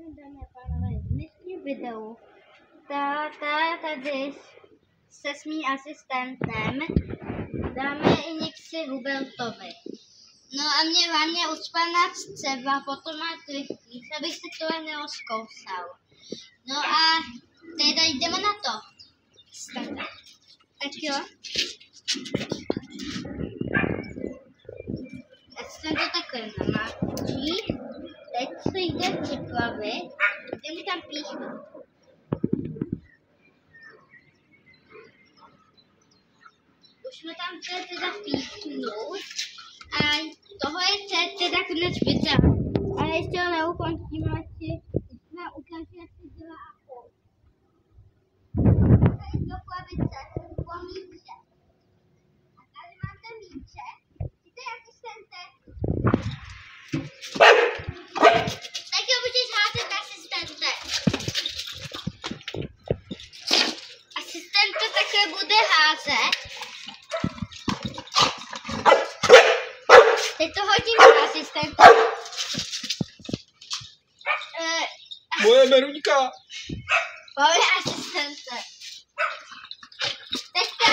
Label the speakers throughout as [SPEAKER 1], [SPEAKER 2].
[SPEAKER 1] den, dámy a pánové, v dnešním videu tady se s mým asistentem dáme injekci Hubertovi. No a mě hlavně ucpaná střeva, potom má triflík, abych se tohle neozkousal. No a teda jdeme na to. Tak jo. Tak jsem to takhle namáčí. Teď se jde připravit. Jdeme tam píchnout. Už jsme tam teda píchnout. A toho je teda konec videa. Ale ještě ho neukončíme, ať si ukážu, jak se dělá apel. Tady do klavice po míče. A tady máte míče. Jste asistente. Tak jo, budeš házet asistente. Asistent to takhle bude házet. Teď to hodím na asistenta.
[SPEAKER 2] Moje Meruňka.
[SPEAKER 1] Moje asistente. Teďka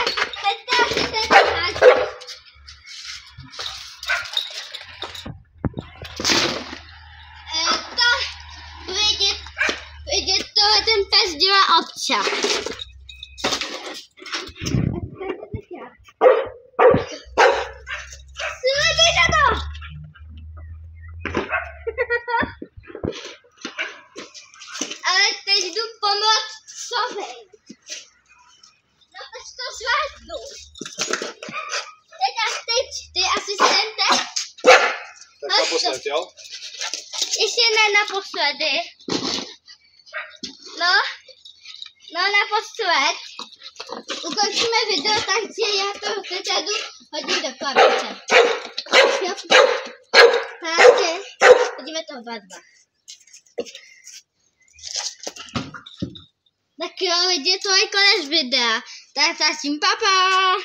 [SPEAKER 1] asistent hází. Vidět, tohle ten pes dělá občas. Ale teď jdu pomoct psovi. No teď to zvládnu. Teď ty asistente.
[SPEAKER 2] Tak naposled, jo?
[SPEAKER 1] Ještě ne naposledy. No naposled. Ukončíme video, takže já to teď jdu hodit do klavice. Takže hodíme to oba dva. Tak jo, lidi, to je konec videa. Tak tím papa.